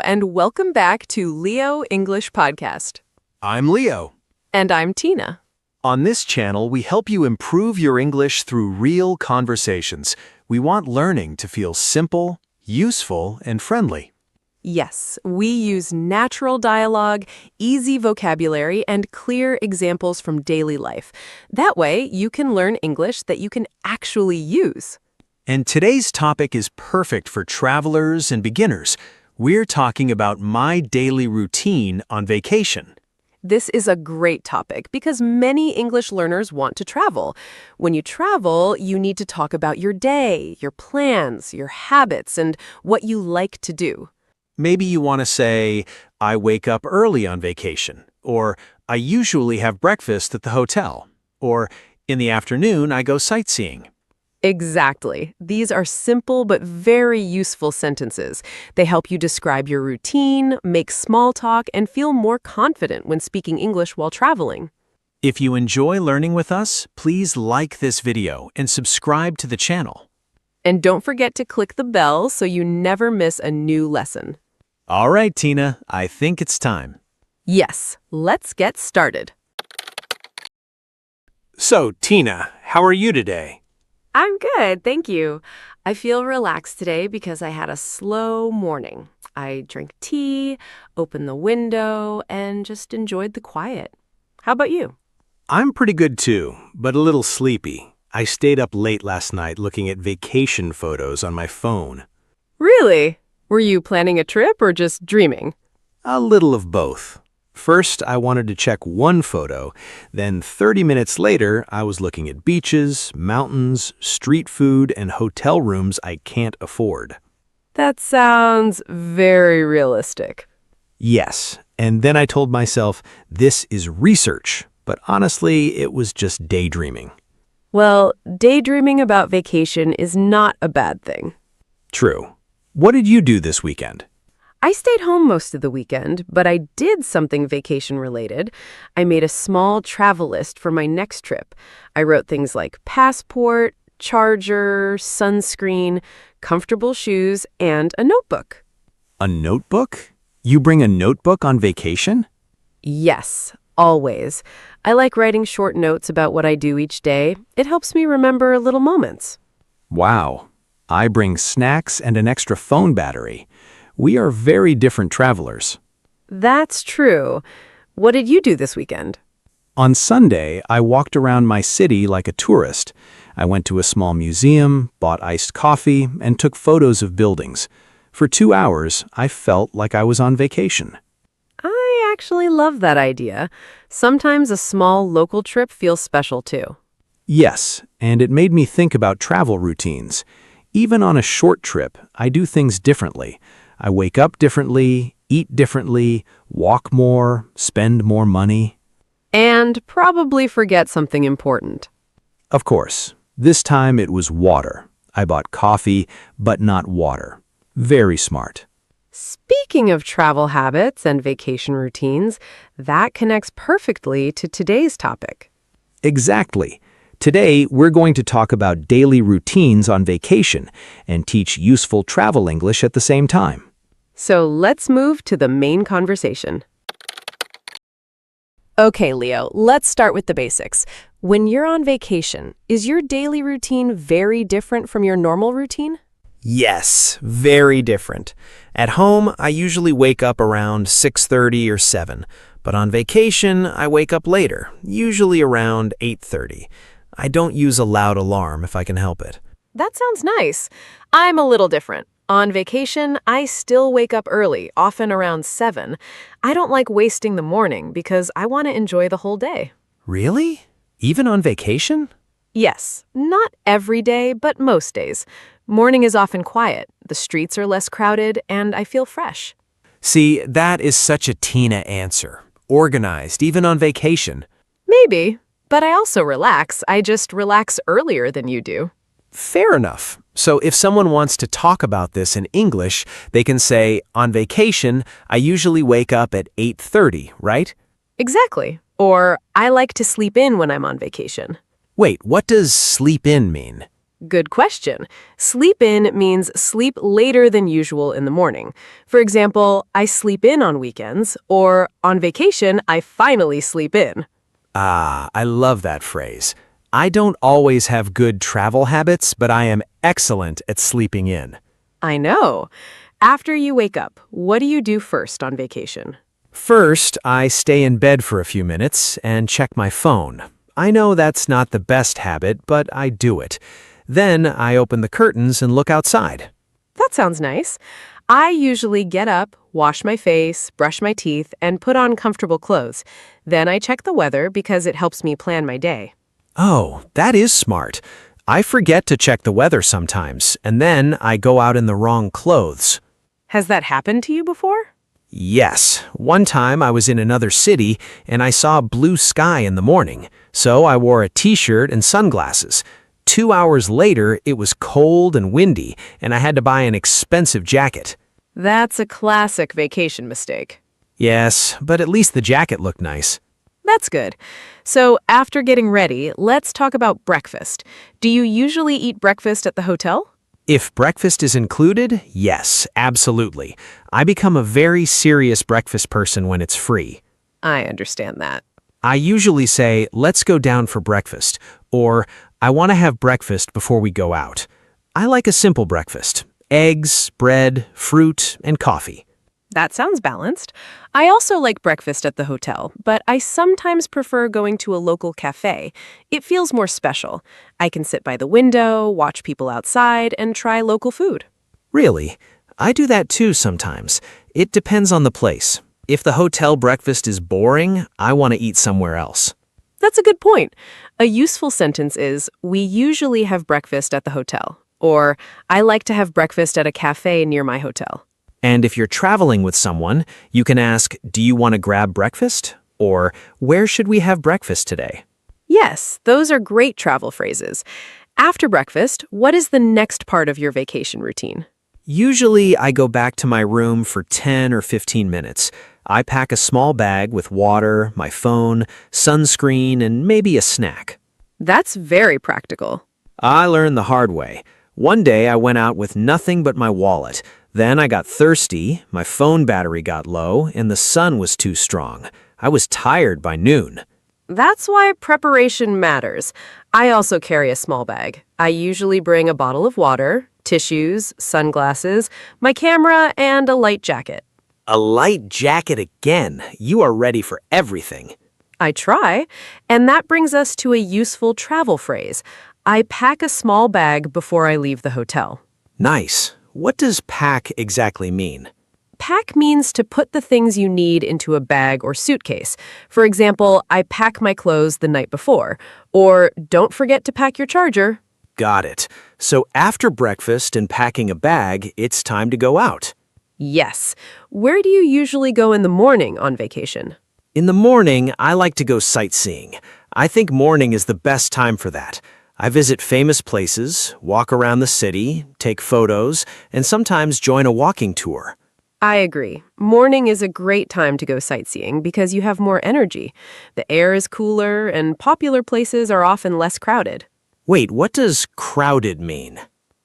and welcome back to Leo English Podcast. I'm Leo. And I'm Tina. On this channel, we help you improve your English through real conversations. We want learning to feel simple, useful, and friendly. Yes, we use natural dialogue, easy vocabulary, and clear examples from daily life. That way, you can learn English that you can actually use. And today's topic is perfect for travelers and beginners. We're talking about my daily routine on vacation. This is a great topic because many English learners want to travel. When you travel, you need to talk about your day, your plans, your habits, and what you like to do. Maybe you want to say, I wake up early on vacation, or I usually have breakfast at the hotel, or in the afternoon I go sightseeing. Exactly. These are simple but very useful sentences. They help you describe your routine, make small talk, and feel more confident when speaking English while traveling. If you enjoy learning with us, please like this video and subscribe to the channel. And don't forget to click the bell so you never miss a new lesson. All right, Tina, I think it's time. Yes, let's get started. So, Tina, how are you today? I'm good, thank you. I feel relaxed today because I had a slow morning. I drank tea, opened the window, and just enjoyed the quiet. How about you? I'm pretty good too, but a little sleepy. I stayed up late last night looking at vacation photos on my phone. Really? Were you planning a trip or just dreaming? A little of both. First, I wanted to check one photo. Then 30 minutes later, I was looking at beaches, mountains, street food, and hotel rooms I can't afford. That sounds very realistic. Yes, and then I told myself, this is research. But honestly, it was just daydreaming. Well, daydreaming about vacation is not a bad thing. True. What did you do this weekend? I stayed home most of the weekend, but I did something vacation-related. I made a small travel list for my next trip. I wrote things like passport, charger, sunscreen, comfortable shoes, and a notebook. A notebook? You bring a notebook on vacation? Yes, always. I like writing short notes about what I do each day. It helps me remember little moments. Wow. I bring snacks and an extra phone battery. We are very different travelers. That's true. What did you do this weekend? On Sunday, I walked around my city like a tourist. I went to a small museum, bought iced coffee, and took photos of buildings. For 2 hours, I felt like I was on vacation. I actually love that idea. Sometimes a small local trip feels special too. Yes, and it made me think about travel routines. Even on a short trip, I do things differently. I wake up differently, eat differently, walk more, spend more money. And probably forget something important. Of course, this time it was water. I bought coffee, but not water. Very smart. Speaking of travel habits and vacation routines, that connects perfectly to today's topic. Exactly. Today, we're going to talk about daily routines on vacation and teach useful travel English at the same time. So let's move to the main conversation. Okay, Leo, let's start with the basics. When you're on vacation, is your daily routine very different from your normal routine? Yes, very different. At home, I usually wake up around 6:30 or 7, but on vacation, I wake up later, usually around 8:30. I don't use a loud alarm if I can help it. That sounds nice. I'm a little different. On vacation, I still wake up early, often around 7. I don't like wasting the morning because I want to enjoy the whole day. Really? Even on vacation? Yes, not every day, but most days. Morning is often quiet, the streets are less crowded, and I feel fresh. See, that is such a Tina answer. Organized, even on vacation. Maybe, but I also relax. I just relax earlier than you do. Fair enough. So if someone wants to talk about this in English, they can say, on vacation, I usually wake up at 8:30, right? Exactly. Or I like to sleep in when I'm on vacation. Wait, what does sleep in mean? Good question. Sleep in means sleep later than usual in the morning. For example, I sleep in on weekends, or on vacation, I finally sleep in. Ah, I love that phrase. I don't always have good travel habits, but I am excellent at sleeping in. I know. After you wake up, what do you do first on vacation? First, I stay in bed for a few minutes and check my phone. I know that's not the best habit, but I do it. Then I open the curtains and look outside. That sounds nice. I usually get up, wash my face, brush my teeth, and put on comfortable clothes. Then I check the weather because it helps me plan my day. Oh, that is smart. I forget to check the weather sometimes, and then I go out in the wrong clothes. Has that happened to you before? Yes, one time I was in another city and I saw blue sky in the morning, so I wore a t-shirt and sunglasses. 2 hours later, it was cold and windy, and I had to buy an expensive jacket. That's a classic vacation mistake. Yes, but at least the jacket looked nice. That's good. So after getting ready, let's talk about breakfast. Do you usually eat breakfast at the hotel? If breakfast is included, yes, absolutely. I become a very serious breakfast person when it's free. I understand that. I usually say, let's go down for breakfast, or I want to have breakfast before we go out. I like a simple breakfast: eggs, bread, fruit, and coffee. That sounds balanced. I also like breakfast at the hotel, but I sometimes prefer going to a local café. It feels more special. I can sit by the window, watch people outside, and try local food. Really? I do that too sometimes. It depends on the place. If the hotel breakfast is boring, I want to eat somewhere else. That's a good point. A useful sentence is, we usually have breakfast at the hotel, or I like to have breakfast at a café near my hotel. And if you're traveling with someone, you can ask, do you want to grab breakfast? Or, where should we have breakfast today? Yes, those are great travel phrases. After breakfast, what is the next part of your vacation routine? Usually, I go back to my room for 10 or 15 minutes. I pack a small bag with water, my phone, sunscreen, and maybe a snack. That's very practical. I learned the hard way. One day, I went out with nothing but my wallet. Then I got thirsty, my phone battery got low, and the sun was too strong. I was tired by noon. That's why preparation matters. I also carry a small bag. I usually bring a bottle of water, tissues, sunglasses, my camera, and a light jacket. A light jacket again. You are ready for everything. I try, and that brings us to a useful travel phrase. I pack a small bag before I leave the hotel. Nice. What does pack exactly mean? Pack means to put the things you need into a bag or suitcase. For example, I pack my clothes the night before. Or don't forget to pack your charger. Got it. So after breakfast and packing a bag, it's time to go out. Yes. Where do you usually go in the morning on vacation? In the morning, I like to go sightseeing. I think morning is the best time for that. I visit famous places, walk around the city, take photos, and sometimes join a walking tour. I agree. Morning is a great time to go sightseeing because you have more energy. The air is cooler, and popular places are often less crowded. Wait, what does crowded mean?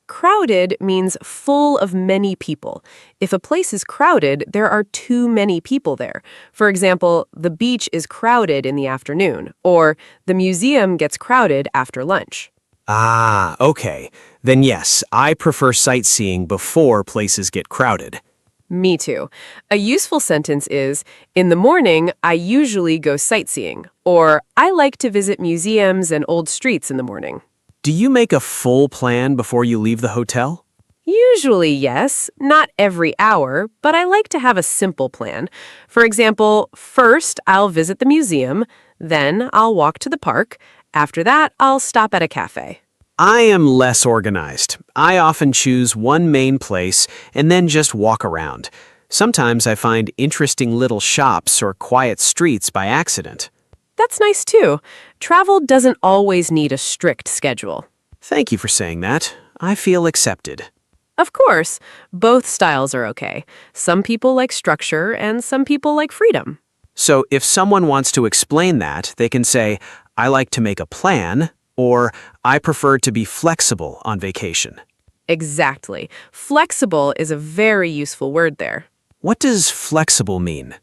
Crowded means full of many people. If a place is crowded, there are too many people there. For example, the beach is crowded in the afternoon, or the museum gets crowded after lunch. Ah, okay. Then yes, I prefer sightseeing before places get crowded. Me too. A useful sentence is, in the morning, I usually go sightseeing, or I like to visit museums and old streets in the morning. Do you make a full plan before you leave the hotel? Usually, yes. Not every hour, but I like to have a simple plan. For example, first I'll visit the museum, then I'll walk to the park. After that, I'll stop at a cafe. I am less organized. I often choose one main place and then just walk around. Sometimes I find interesting little shops or quiet streets by accident. That's nice too. Travel doesn't always need a strict schedule. Thank you for saying that. I feel accepted. Of course, both styles are okay. Some people like structure and some people like freedom. So if someone wants to explain that, they can say, I like to make a plan, Or, I prefer to be flexible on vacation. Exactly. Flexible is a very useful word there. What does flexible mean?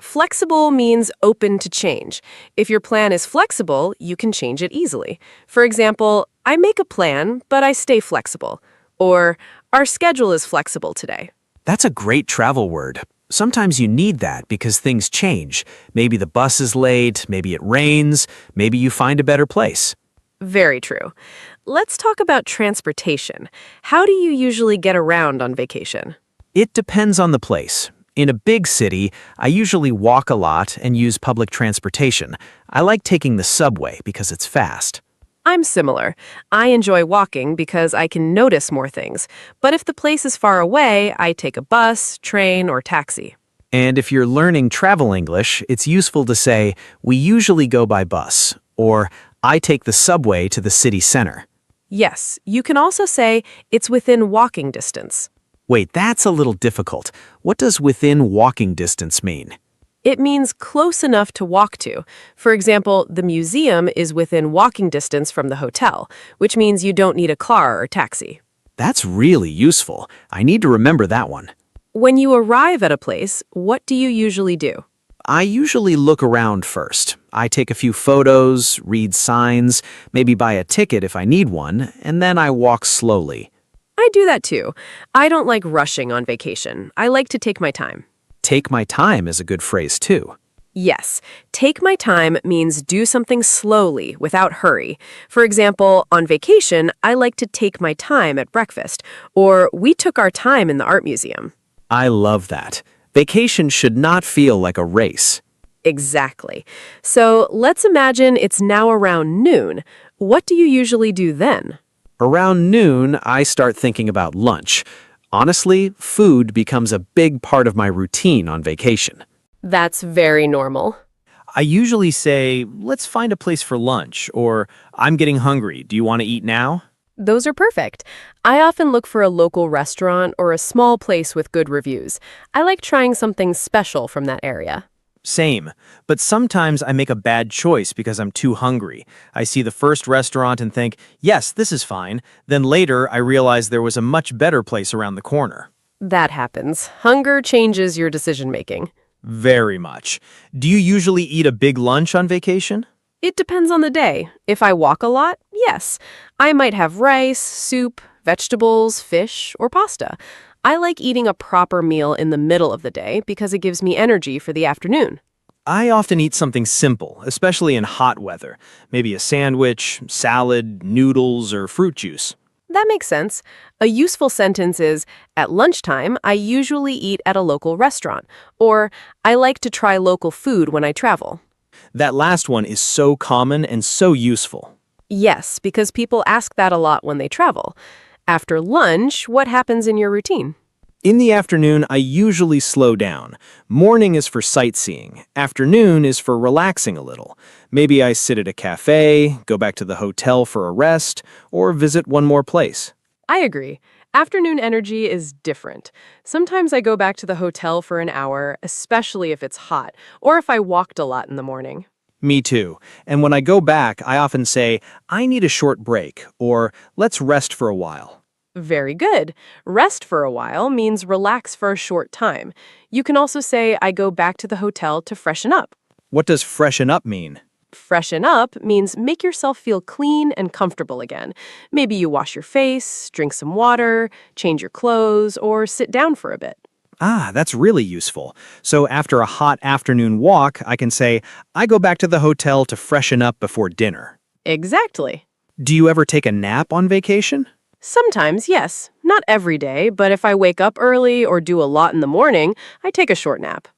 Flexible means open to change. If your plan is flexible, you can change it easily. For example, I make a plan, but I stay flexible. Or, our schedule is flexible today. That's a great travel word. Sometimes you need that because things change. Maybe the bus is late, maybe it rains, maybe you find a better place. Very true. Let's talk about transportation. How do you usually get around on vacation? It depends on the place. In a big city, I usually walk a lot and use public transportation. I like taking the subway because it's fast. I'm similar. I enjoy walking because I can notice more things. But if the place is far away, I take a bus, train, or taxi. And if you're learning travel English, it's useful to say, we usually go by bus, or I take the subway to the city center. Yes, you can also say it's within walking distance. Wait, that's a little difficult. What does within walking distance mean? It means close enough to walk to. For example, the museum is within walking distance from the hotel, which means you don't need a car or taxi. That's really useful. I need to remember that one. When you arrive at a place, what do you usually do? I usually look around first. I take a few photos, read signs, maybe buy a ticket if I need one, and then I walk slowly. I do that too. I don't like rushing on vacation. I like to take my time. Take my time is a good phrase too. Yes, take my time means do something slowly, without hurry. For example, on vacation, I like to take my time at breakfast, or we took our time in the art museum. I love that. Vacation should not feel like a race. Exactly. So let's imagine it's now around noon. What do you usually do then? Around noon, I start thinking about lunch. Honestly, food becomes a big part of my routine on vacation. That's very normal. I usually say, let's find a place for lunch, or I'm getting hungry. Do you want to eat now? Those are perfect. I often look for a local restaurant or a small place with good reviews. I like trying something special from that area. Same, but sometimes I make a bad choice because I'm too hungry. I see the first restaurant and think, yes, this is fine. Then later, I realize there was a much better place around the corner. That happens. Hunger changes your decision-making. Very much. Do you usually eat a big lunch on vacation? It depends on the day. If I walk a lot, yes. I might have rice, soup, vegetables, fish, or pasta. I like eating a proper meal in the middle of the day because it gives me energy for the afternoon. I often eat something simple, especially in hot weather. Maybe a sandwich, salad, noodles, or fruit juice. That makes sense. A useful sentence is, at lunchtime, I usually eat at a local restaurant, or I like to try local food when I travel. That last one is so common and so useful. Yes, because people ask that a lot when they travel. After lunch, what happens in your routine? In the afternoon, I usually slow down. Morning is for sightseeing. Afternoon is for relaxing a little. Maybe I sit at a cafe, go back to the hotel for a rest, or visit one more place. I agree. Afternoon energy is different. Sometimes I go back to the hotel for an hour, especially if it's hot, or if I walked a lot in the morning. Me too. And when I go back, I often say, I need a short break, or let's rest for a while. Very good. Rest for a while means relax for a short time. You can also say, I go back to the hotel to freshen up. What does freshen up mean? Freshen up means make yourself feel clean and comfortable again. Maybe you wash your face, drink some water, change your clothes, or sit down for a bit. Ah, that's really useful. So after a hot afternoon walk, I can say, I go back to the hotel to freshen up before dinner. Exactly. Do you ever take a nap on vacation? Sometimes, yes. Not every day, but if I wake up early or do a lot in the morning, I take a short nap.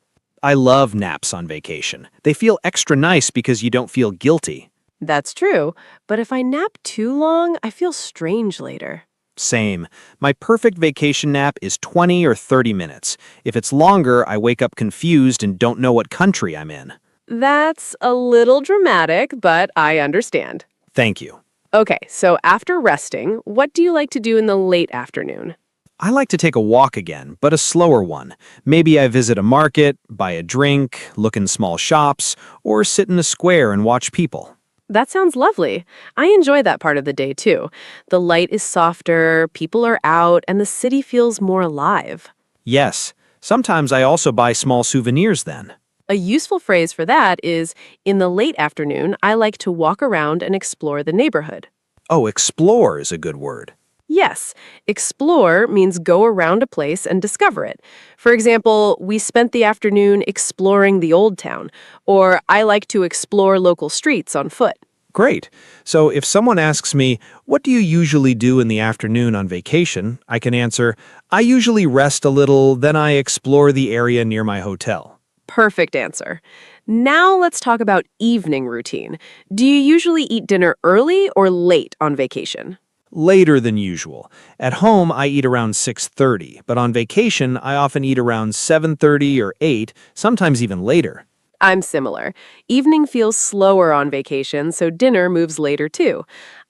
I love naps on vacation. They feel extra nice because you don't feel guilty. That's true, but if I nap too long, I feel strange later. Same. My perfect vacation nap is 20 or 30 minutes. If it's longer, I wake up confused and don't know what country I'm in. That's a little dramatic, but I understand. Thank you. Okay, so after resting, what do you like to do in the late afternoon? I like to take a walk again, but a slower one. Maybe I visit a market, buy a drink, look in small shops, or sit in a square and watch people. That sounds lovely. I enjoy that part of the day too. The light is softer, people are out, and the city feels more alive. Yes, sometimes I also buy small souvenirs then. A useful phrase for that is, in the late afternoon, I like to walk around and explore the neighborhood. Oh, explore is a good word. Yes, explore means go around a place and discover it. For example, we spent the afternoon exploring the old town, or I like to explore local streets on foot. Great. So if someone asks me, what do you usually do in the afternoon on vacation? I can answer, I usually rest a little, then I explore the area near my hotel. Perfect answer. Now let's talk about evening routine. Do you usually eat dinner early or late on vacation? Later than usual. At home, I eat around 6:30, but on vacation, I often eat around 7:30 or 8, sometimes even later. I'm similar. Evening feels slower on vacation, so dinner moves later too.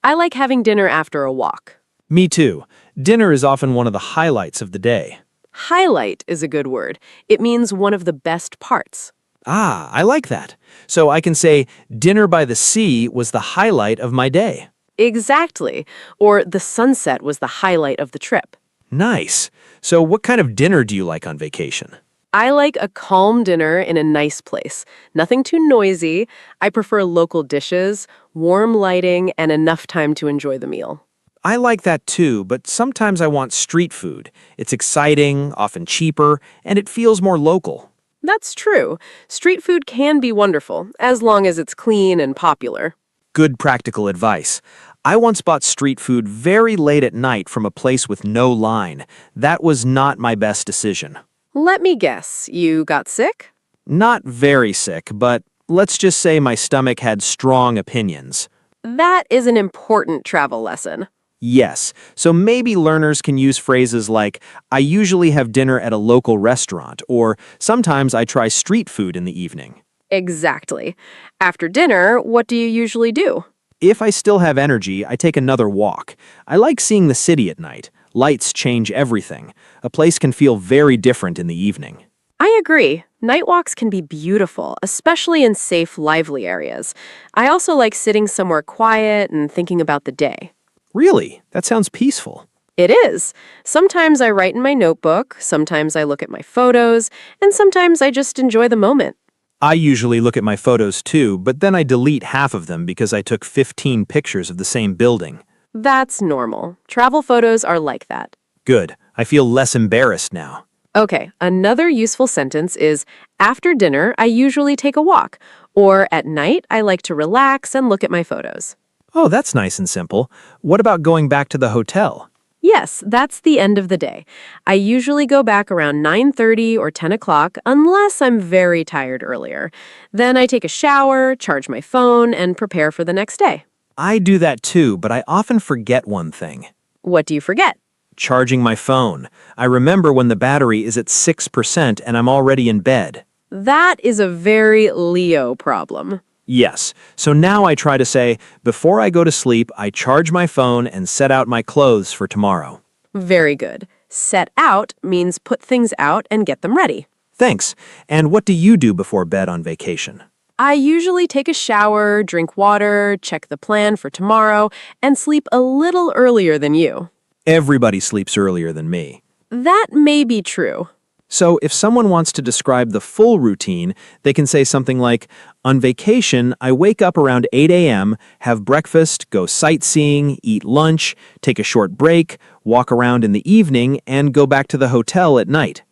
I like having dinner after a walk. Me too. Dinner is often one of the highlights of the day. Highlight is a good word. It means one of the best parts. Ah, I like that. So I can say, dinner by the sea was the highlight of my day. Exactly. Or the sunset was the highlight of the trip. Nice. So what kind of dinner do you like on vacation? I like a calm dinner in a nice place. Nothing too noisy. I prefer local dishes, warm lighting, and enough time to enjoy the meal. I like that too, but sometimes I want street food. It's exciting, often cheaper, and it feels more local. That's true. Street food can be wonderful, as long as it's clean and popular. Good practical advice. I once bought street food very late at night from a place with no line. That was not my best decision. Let me guess, you got sick? Not very sick, but let's just say my stomach had strong opinions. That is an important travel lesson. Yes, so maybe learners can use phrases like, I usually have dinner at a local restaurant, or sometimes I try street food in the evening. Exactly. After dinner, what do you usually do? If I still have energy, I take another walk. I like seeing the city at night. Lights change everything. A place can feel very different in the evening. I agree. Night walks can be beautiful, especially in safe, lively areas. I also like sitting somewhere quiet and thinking about the day. Really? That sounds peaceful. It is. Sometimes I write in my notebook, sometimes I look at my photos, and sometimes I just enjoy the moment. I usually look at my photos too, but then I delete half of them because I took 15 pictures of the same building. That's normal. Travel photos are like that. Good. I feel less embarrassed now. Okay, another useful sentence is, after dinner, I usually take a walk, or at night, I like to relax and look at my photos. Oh, that's nice and simple. What about going back to the hotel? Yes, that's the end of the day. I usually go back around 9:30 or 10 o'clock unless I'm very tired earlier. Then I take a shower, charge my phone, and prepare for the next day. I do that too, but I often forget one thing. What do you forget? Charging my phone. I remember when the battery is at 6% and I'm already in bed. That is a very Leo problem. Yes, so now I try to say, before I go to sleep, I charge my phone and set out my clothes for tomorrow. Very good. Set out means put things out and get them ready. Thanks. And what do you do before bed on vacation? I usually take a shower, drink water, check the plan for tomorrow, and sleep a little earlier than you. Everybody sleeps earlier than me. That may be true. So if someone wants to describe the full routine, they can say something like, on vacation, I wake up around 8 a.m., have breakfast, go sightseeing, eat lunch, take a short break, walk around in the evening, and go back to the hotel at night.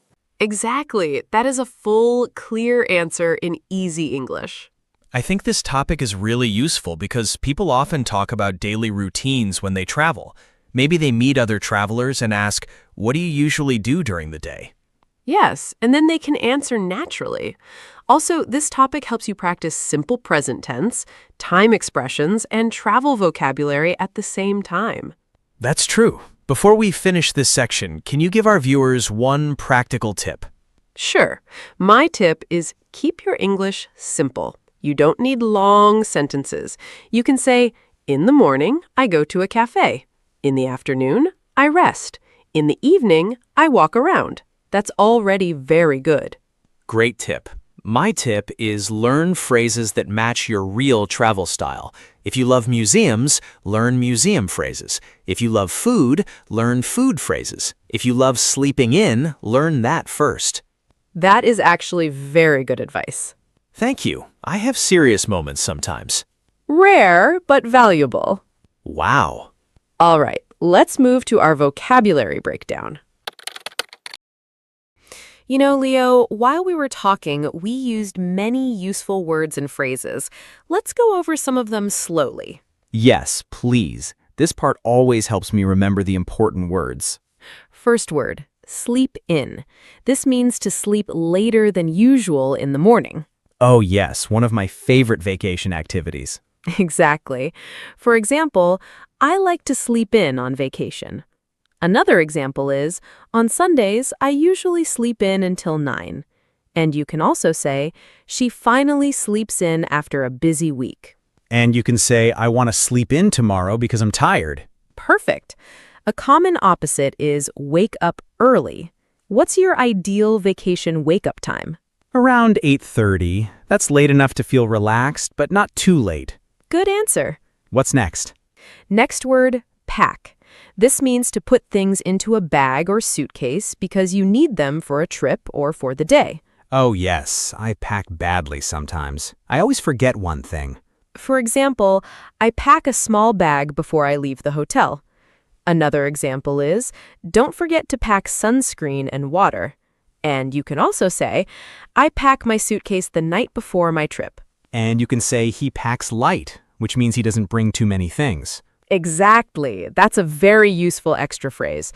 Exactly. That is a full, clear answer in easy English. I think this topic is really useful because people often talk about daily routines when they travel. Maybe they meet other travelers and ask, what do you usually do during the day? Yes, and then they can answer naturally. Also, this topic helps you practice simple present tense, time expressions, and travel vocabulary at the same time. That's true. Before we finish this section, can you give our viewers one practical tip? Sure. My tip is keep your English simple. You don't need long sentences. You can say, in the morning, I go to a café. In the afternoon, I rest. In the evening, I walk around. That's already very good. Great tip. My tip is learn phrases that match your real travel style. If you love museums, learn museum phrases. If you love food, learn food phrases. If you love sleeping in, learn that first. That is actually very good advice. Thank you. I have serious moments sometimes. Rare, but valuable. Wow. All right, let's move to our vocabulary breakdown. You know, Leo, while we were talking, we used many useful words and phrases. Let's go over some of them slowly. Yes, please. This part always helps me remember the important words. First word, sleep in. This means to sleep later than usual in the morning. Oh yes, one of my favorite vacation activities. Exactly. For example, I like to sleep in on vacation. Another example is, on Sundays, I usually sleep in until 9. And you can also say, she finally sleeps in after a busy week. And you can say, I want to sleep in tomorrow because I'm tired. Perfect. A common opposite is wake up early. What's your ideal vacation wake-up time? Around 8:30. That's late enough to feel relaxed, but not too late. Good answer. What's next? Next word, pack. This means to put things into a bag or suitcase because you need them for a trip or for the day. Oh yes, I pack badly sometimes. I always forget one thing. For example, I pack a small bag before I leave the hotel. Another example is, don't forget to pack sunscreen and water. And you can also say, I pack my suitcase the night before my trip. And you can say he packs light, which means he doesn't bring too many things. Exactly. That's a very useful extra phrase.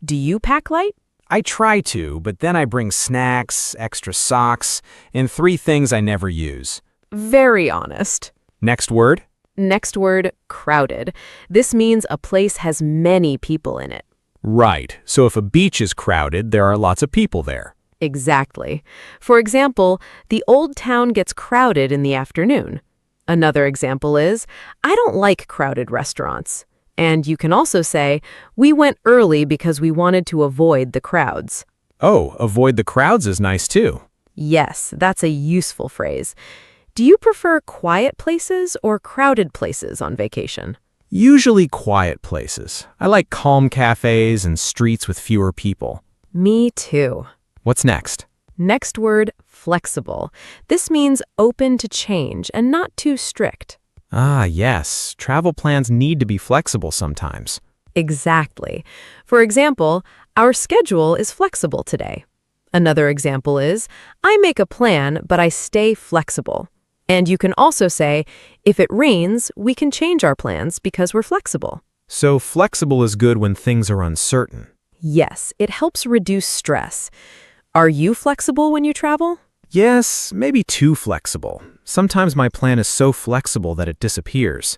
Do you pack light? I try to, but then I bring snacks, extra socks, and 3 things I never use. Very honest. Next word? Next word, crowded. This means a place has many people in it. Right. So if a beach is crowded, there are lots of people there. Exactly. For example, the old town gets crowded in the afternoon. Another example is, I don't like crowded restaurants. And you can also say, we went early because we wanted to avoid the crowds. Oh, avoid the crowds is nice too. Yes, that's a useful phrase. Do you prefer quiet places or crowded places on vacation? Usually quiet places. I like calm cafes and streets with fewer people. Me too. What's next? Next word, flexible. This means open to change and not too strict. Ah, yes. Travel plans need to be flexible sometimes. Exactly. For example, our schedule is flexible today. Another example is, I make a plan, but I stay flexible. And you can also say, if it rains, we can change our plans because we're flexible. So flexible is good when things are uncertain. Yes, it helps reduce stress. Are you flexible when you travel? Yes, maybe too flexible. Sometimes my plan is so flexible that it disappears.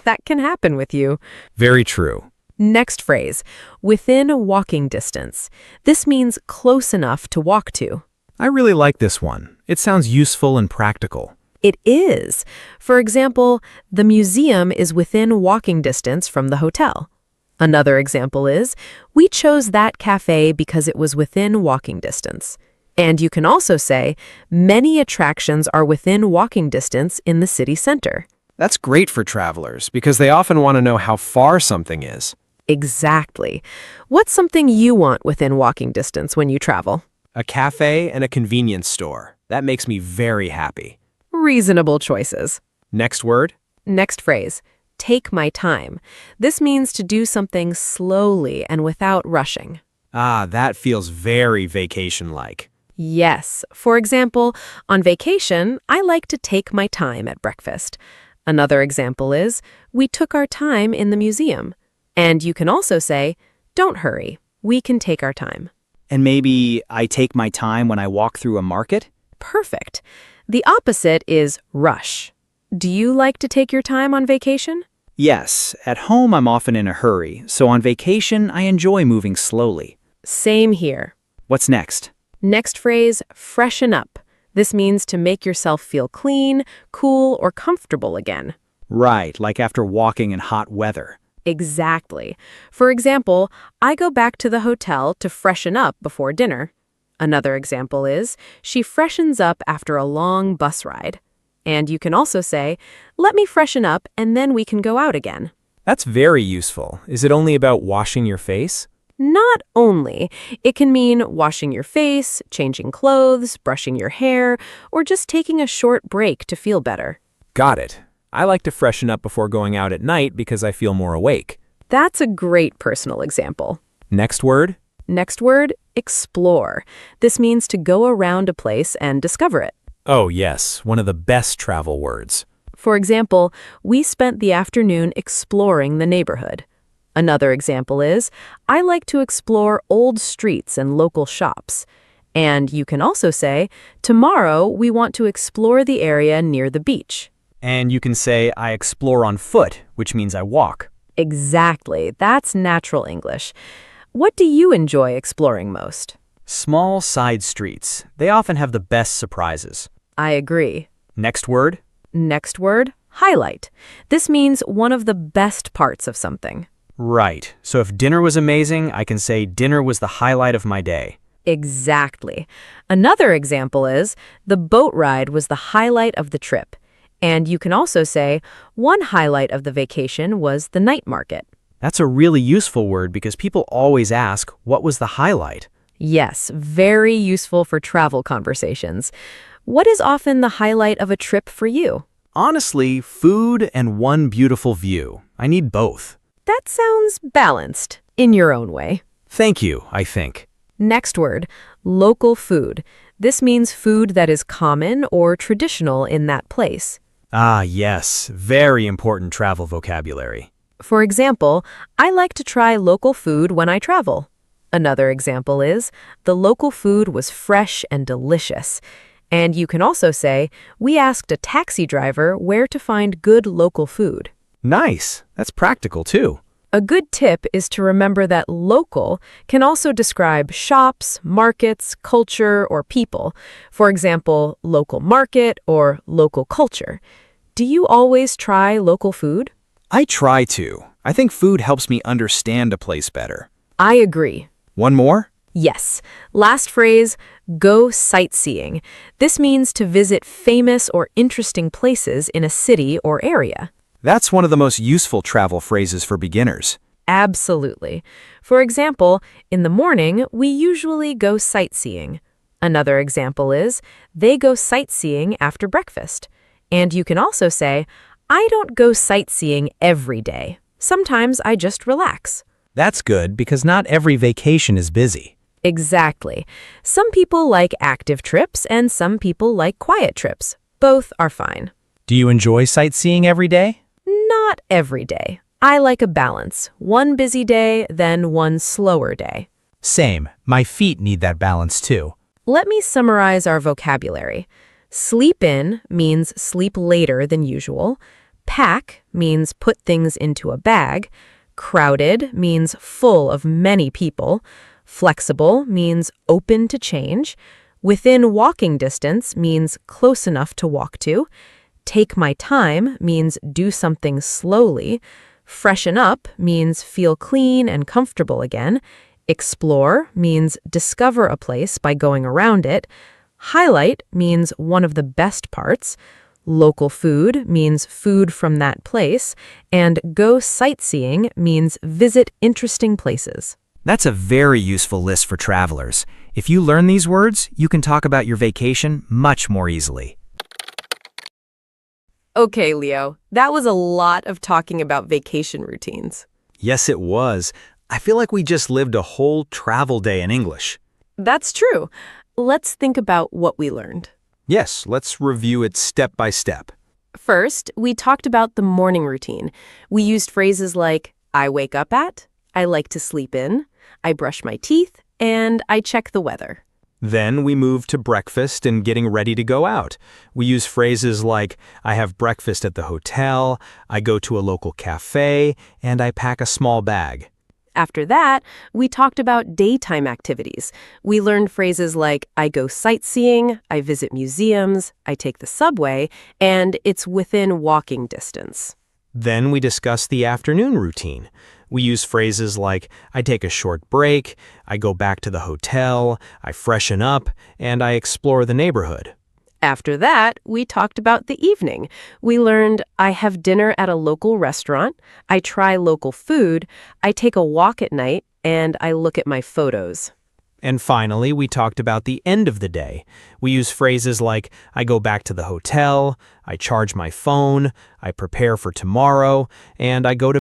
That can happen with you. Very true. Next phrase, within walking distance. This means close enough to walk to. I really like this one. It sounds useful and practical. It is. For example, the museum is within walking distance from the hotel. Another example is, we chose that café because it was within walking distance. And you can also say, many attractions are within walking distance in the city center. That's great for travelers because they often want to know how far something is. Exactly. What's something you want within walking distance when you travel? A cafe and a convenience store. That makes me very happy. Reasonable choices. Next word? Next phrase, take my time. This means to do something slowly and without rushing. Ah, that feels very vacation-like. Yes. For example, on vacation, I like to take my time at breakfast. Another example is, we took our time in the museum. And you can also say, don't hurry. We can take our time. And maybe I take my time when I walk through a market? Perfect. The opposite is rush. Do you like to take your time on vacation? Yes, at home I'm often in a hurry, so on vacation I enjoy moving slowly. Same here. What's next? Next phrase, freshen up. This means to make yourself feel clean, cool, or comfortable again. Right, like after walking in hot weather. Exactly. For example, I go back to the hotel to freshen up before dinner. Another example is, she freshens up after a long bus ride. And you can also say, let me freshen up and then we can go out again. That's very useful. Is it only about washing your face? Not only. It can mean washing your face, changing clothes, brushing your hair, or just taking a short break to feel better. Got it. I like to freshen up before going out at night because I feel more awake. That's a great personal example. Next word? Next word, explore. This means to go around a place and discover it. Oh, yes, one of the best travel words. For example, we spent the afternoon exploring the neighborhood. Another example is, I like to explore old streets and local shops. And you can also say, tomorrow we want to explore the area near the beach. And you can say, I explore on foot, which means I walk. Exactly. That's natural English. What do you enjoy exploring most? Small side streets. They often have the best surprises. I agree. Next word? Next word, highlight. This means one of the best parts of something. Right. So if dinner was amazing, I can say dinner was the highlight of my day. Exactly. Another example is, the boat ride was the highlight of the trip. And you can also say, one highlight of the vacation was the night market. That's a really useful word because people always ask, what was the highlight? Yes, very useful for travel conversations. What is often the highlight of a trip for you? Honestly, food and one beautiful view. I need both. That sounds balanced, in your own way. Thank you, I think. Next word, local food. This means food that is common or traditional in that place. Ah, yes, very important travel vocabulary. For example, I like to try local food when I travel. Another example is, the local food was fresh and delicious. And you can also say, we asked a taxi driver where to find good local food. Nice. That's practical, too. A good tip is to remember that local can also describe shops, markets, culture, or people. For example, local market or local culture. Do you always try local food? I try to. I think food helps me understand a place better. I agree. One more? Yes. Last phrase, go sightseeing. This means to visit famous or interesting places in a city or area. That's one of the most useful travel phrases for beginners. Absolutely. For example, in the morning, we usually go sightseeing. Another example is, they go sightseeing after breakfast. And you can also say, I don't go sightseeing every day. Sometimes I just relax. That's good because not every vacation is busy. Exactly. Some people like active trips and some people like quiet trips. Both are fine. Do you enjoy sightseeing every day? Not every day. I like a balance. One busy day, then one slower day. Same. My feet need that balance too. Let me summarize our vocabulary. Sleep in means sleep later than usual. Pack means put things into a bag. Crowded means full of many people. Flexible means open to change. Within walking distance means close enough to walk to. Take my time means do something slowly. Freshen up means feel clean and comfortable again. Explore means discover a place by going around it. Highlight means one of the best parts. Local food means food from that place. And go sightseeing means visit interesting places. That's a very useful list for travelers. If you learn these words, you can talk about your vacation much more easily. Okay, Leo, that was a lot of talking about vacation routines. Yes, it was. I feel like we just lived a whole travel day in English. That's true. Let's think about what we learned. Yes, let's review it step by step. First, we talked about the morning routine. We used phrases like, I wake up at, I like to sleep in, I brush my teeth, and I check the weather. Then we move to breakfast and getting ready to go out. We use phrases like, I have breakfast at the hotel, I go to a local café, and I pack a small bag. After that, we talked about daytime activities. We learned phrases like, I go sightseeing, I visit museums, I take the subway, and it's within walking distance. Then we discuss the afternoon routine. We use phrases like, I take a short break, I go back to the hotel, I freshen up, and I explore the neighborhood. After that, we talked about the evening. We learned I have dinner at a local restaurant, I try local food, I take a walk at night, and I look at my photos. And finally, we talked about the end of the day. We use phrases like, I go back to the hotel, I charge my phone, I prepare for tomorrow, and I go to